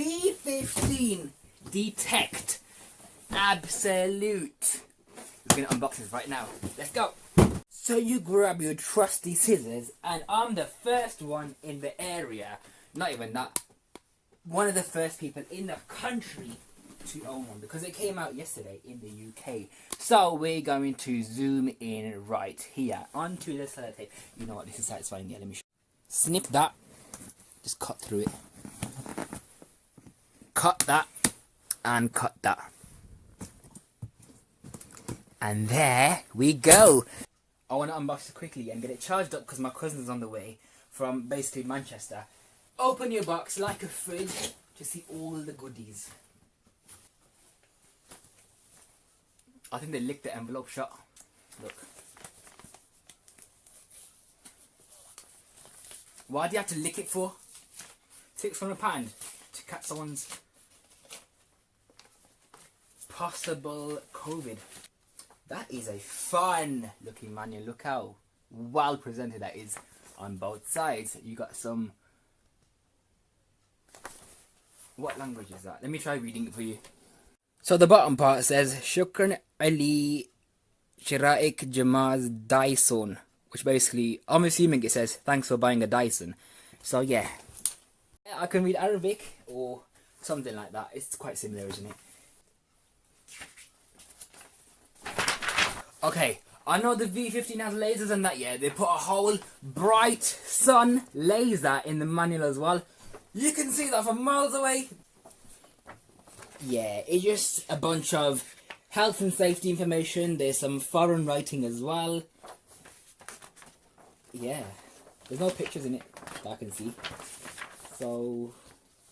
V15 Detect Absolute. We're going to unbox this right now. Let's go. So you grab your trusty scissors, and I'm the first one in the area, not even that, one of the first people in the country to own one, because it came out yesterday in the UK. So we're going to zoom in right here onto the sellotape. You know what, this is satisfying. Yeah, let me show you. Snip that, just cut through it, cut that, and cut that, and there we go. I want to unbox it quickly and get it charged up because my cousin's on the way from basically Manchester. Open your box like a fridge to see all the goodies. I think they licked the envelope shut. Look. Why do you have to lick it for? Tips from a pan to catch someone's possible COVID. That is a fun looking manual. Look how well presented that is on both sides. You got some... What language is that? Let me try reading it for you. So the bottom part says Shukran Ali Shiraik Jamaz Dyson, which basically, I'm assuming it says thanks for buying a Dyson. So yeah, I can read Arabic or something like that. It's quite similar, isn't it? Okay, I know the V15 has lasers and that, yeah. They put a whole bright sun laser in the manual as well. You can see that from miles away. Yeah, it's just a bunch of health and safety information. There's some foreign writing as well. Yeah, there's no pictures in it that I can see. So,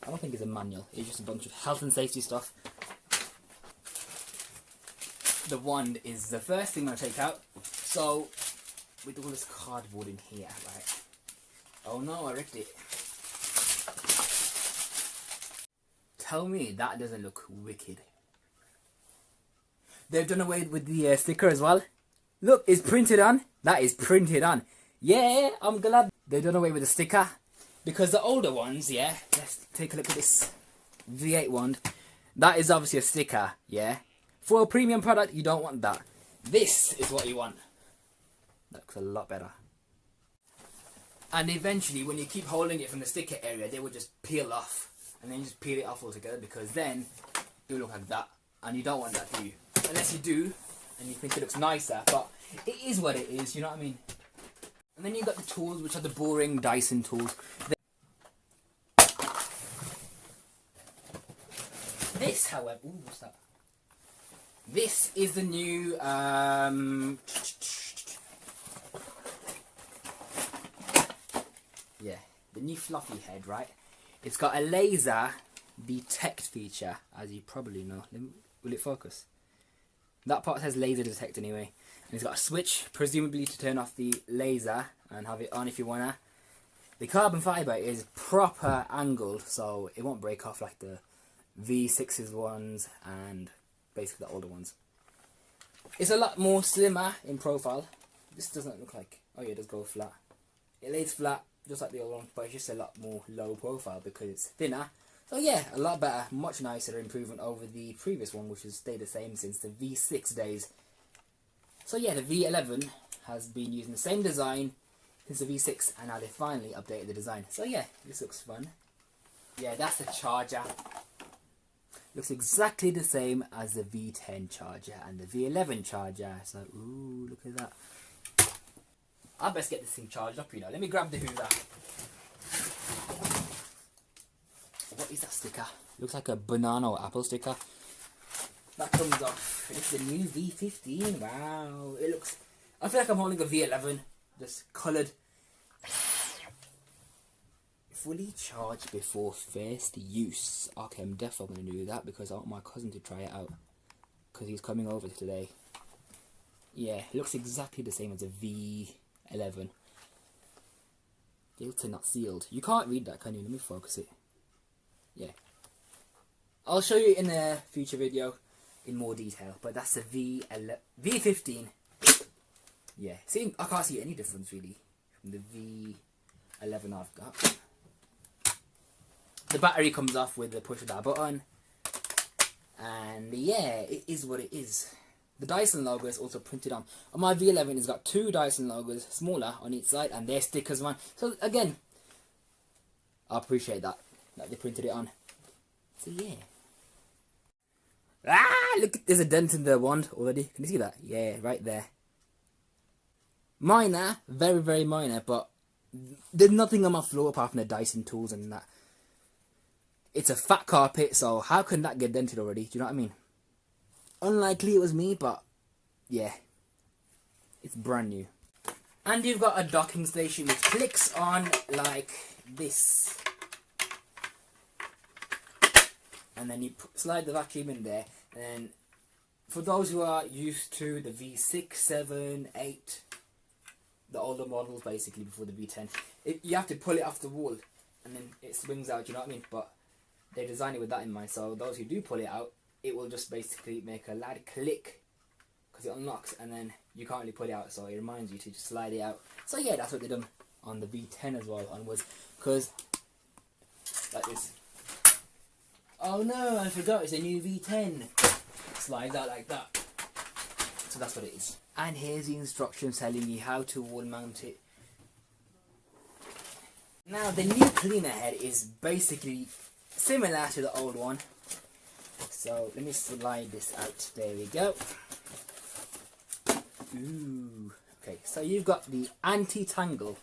I don't think it's a manual. It's just a bunch of health and safety stuff. The wand is the first thing I take out. So, with all this cardboard in here, right? Oh no, I ripped it. Tell me that doesn't look wicked. They've done away with the sticker as well. Look, it's printed on. That is printed on. Yeah, I'm glad they've done away with the sticker. Because the older ones, yeah, let's take a look at this V8 wand. That is obviously a sticker, yeah. For a premium product, you don't want that. This is what you want. Looks a lot better. And eventually, when you keep holding it from the sticker area, they will just peel off. And then you just peel it off altogether, because then it will look like that. And you don't want that, do you? Unless you do, and you think it looks nicer. But it is what it is, you know what I mean? And then you've got the tools, which are the boring Dyson tools. This, however... Ooh, what's that? This is the new, yeah, the new fluffy head, right? It's got a laser detect feature, as you probably know. Will it focus? That part says laser detect anyway. And it's got a switch, presumably to turn off the laser and have it on if you wanna. The carbon fibre is proper angled, so it won't break off like the V6's ones and basically the older ones. It's a lot more slimmer in profile. This doesn't look like... Oh yeah, it does go flat. It lays flat, just like the old one, but it's just a lot more low profile because it's thinner. So yeah, a lot better, much nicer improvement over the previous one, which has stayed the same since the V6 days. So yeah, the V11 has been using the same design since the V6, and now they finally updated the design. So yeah, this looks fun. Yeah, that's the charger. Looks exactly the same as the V10 charger and the V11 charger. So, ooh, look at that. I best get this thing charged up, you know. Let me grab the Hoover. What is that sticker? Looks like a banana or apple sticker. That comes off. It's the new V15. Wow. It looks... I feel like I'm holding a V11. Just coloured. Fully charged before first use. Okay, I'm definitely going to do that because I want my cousin to try it out. Because he's coming over today. Yeah, it looks exactly the same as a V11. Filter not sealed. You can't read that, can you? Let me focus it. Yeah. I'll show you in a future video in more detail. But that's the V15. Yeah. See, I can't see any difference really from the V11 I've got. the battery comes off with the push of that button. And yeah, it is what it is. The Dyson logo is also printed on my V11. It's got 2 Dyson logos, smaller on each side, and they're stickers, man. So again, I appreciate that they printed it on. So yeah. Ah, look, there's a dent in the wand already. Can you see that? Yeah, right there. Minor, very, very minor, but there's nothing on my floor apart from the Dyson tools and that. It's a fat carpet, so how can that get dented already? Do you know what I mean? Unlikely it was me, but yeah, it's brand new. And you've got a docking station which clicks on like this. And then you slide the vacuum in there. And for those who are used to the V6, 7, 8, the older models basically before the V10, you have to pull it off the wall and then it swings out, you know what I mean? But they designed it with that in mind, so those who do pull it out, it will just basically make a loud click because it unlocks, and then you can't really pull it out, so it reminds you to just slide it out. So yeah, that's what they've done on the V10 as well onwards, because like this. Oh no, I forgot, it's a new V10. Slides out like that. So that's what it is. And here's the instructions telling you how to wall mount it. Now the new cleaner head is basically similar to the old one. So let me slide this out. There we go. Ooh. Okay, so you've got the anti-tangle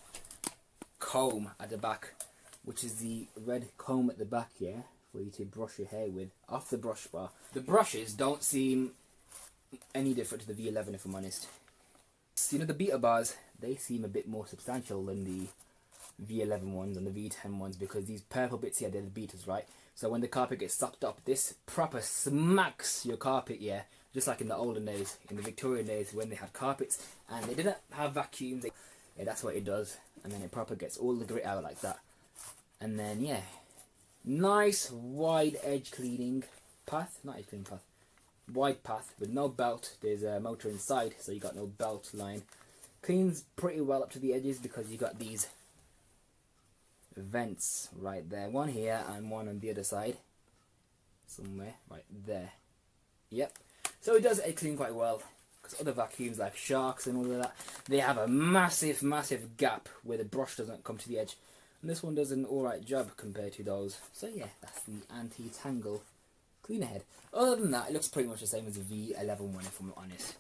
comb at the back, which is the red comb at the back here for you to brush your hair with off the brush bar. The brushes don't seem any different to the V11 if I'm honest. So, you know, the beater bars, they seem a bit more substantial than the V11 ones and the V10 ones, because these purple bits here, they're the beaters, right? So when the carpet gets sucked up, this proper smacks your carpet, yeah, just like in the olden days, in the Victorian days when they had carpets and they didn't have vacuums. Yeah, that's what it does, and then it proper gets all the grit out like that. And then yeah, nice wide edge cleaning path, not edge cleaning path, wide path with no belt. There's a motor inside, so you got no belt line. Cleans pretty well up to the edges because you got these vents right there, one here and one on the other side somewhere right there. Yep, so it does edge clean quite well, because other vacuums like Sharks and all of that, they have a massive gap where the brush doesn't come to the edge, and this one does an alright job compared to those. So yeah, that's the anti-tangle cleaner head. Other than that, it looks pretty much the same as the V11 one if I'm honest.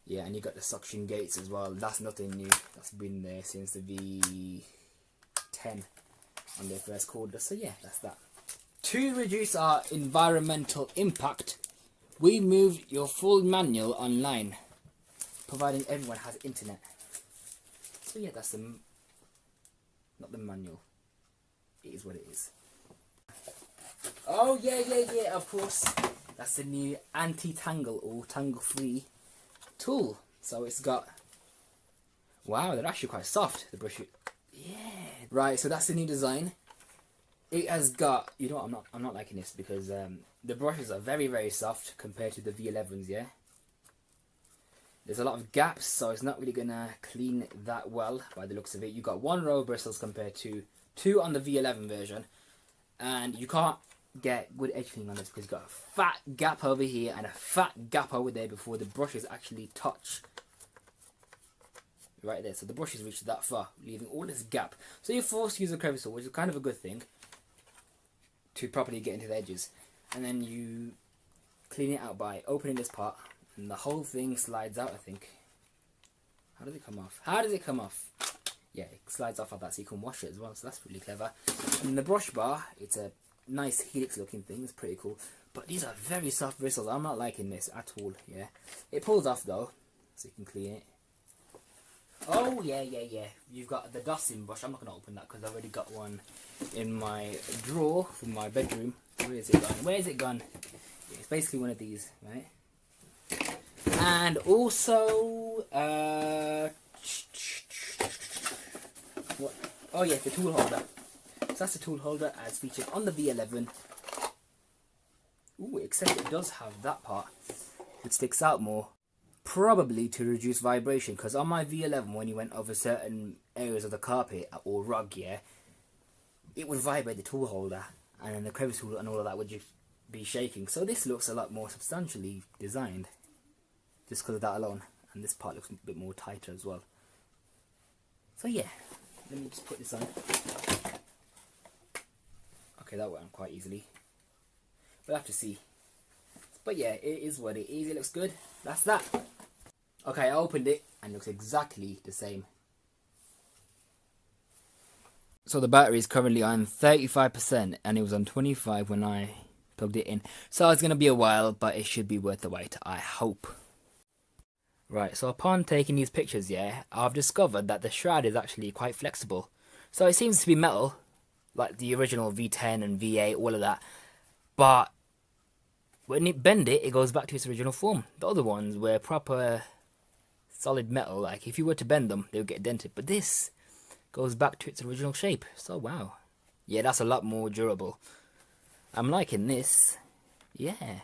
Yeah, and you got the suction gates as well. That's nothing new, that's been there since the V10 on their first quarter. So yeah, that's that. To reduce our environmental impact, we moved your full manual online, providing everyone has internet. So yeah, that's not the manual, it is what it is. Oh yeah, of course, that's the new anti-tangle or tangle-free tool. So it's got, wow, they're actually quite soft, the brush. Yeah, right, so that's the new design. It has got, you know what, I'm not liking this because the brushes are very soft compared to the V11s, yeah. There's a lot of gaps, so it's not really gonna clean that well by the looks of it. You got 1 row of bristles compared to 2 on the V11 version, and you can't get good edge cleaning on this because you've got a fat gap over here and a fat gap over there before the brushes actually touch. Right there, so the brushes reach that far, leaving all this gap. So you're forced to use a crevice tool, which is kind of a good thing to properly get into the edges. And then you clean it out by opening this part, and the whole thing slides out, I think. How does it come off? How does it come off? Yeah, it slides off like that, so you can wash it as well, so that's really clever. And the brush bar, it's a nice helix looking thing, it's pretty cool. But these are very soft bristles, I'm not liking this at all, yeah. It pulls off though, so you can clean it. Oh yeah, you've got the Dyson brush. I'm not going to open that because I've already got one in my drawer from my bedroom. Where is it gone? Where is it gone? It's basically one of these, right? And also, what? Oh yeah, the tool holder. So that's the tool holder as featured on the V11. Ooh, except it does have that part. It sticks out more. Probably to reduce vibration, because on my V11 when you went over certain areas of the carpet or rug, yeah, it would vibrate the tool holder, and then the crevice tool and all of that would just be shaking. So this looks a lot more substantially designed, just because of that alone. And this part looks a bit more tighter as well. So yeah, let me just put this on. Okay, that went on quite easily. We'll have to see. But yeah, it is what it is. It looks good. That's that. Okay, I opened it and it looks exactly the same. So the battery is currently on 35% and it was on 25 when I plugged it in. So it's going to be a while, but it should be worth the wait, I hope. Right, so upon taking these pictures, yeah, I've discovered that the shroud is actually quite flexible. So it seems to be metal, like the original V10 and V8, all of that. But when it bend it, it goes back to its original form. The other ones were proper solid metal, like if you were to bend them, they would get dented. But this goes back to its original shape. So wow. Yeah, that's a lot more durable. I'm liking this. Yeah.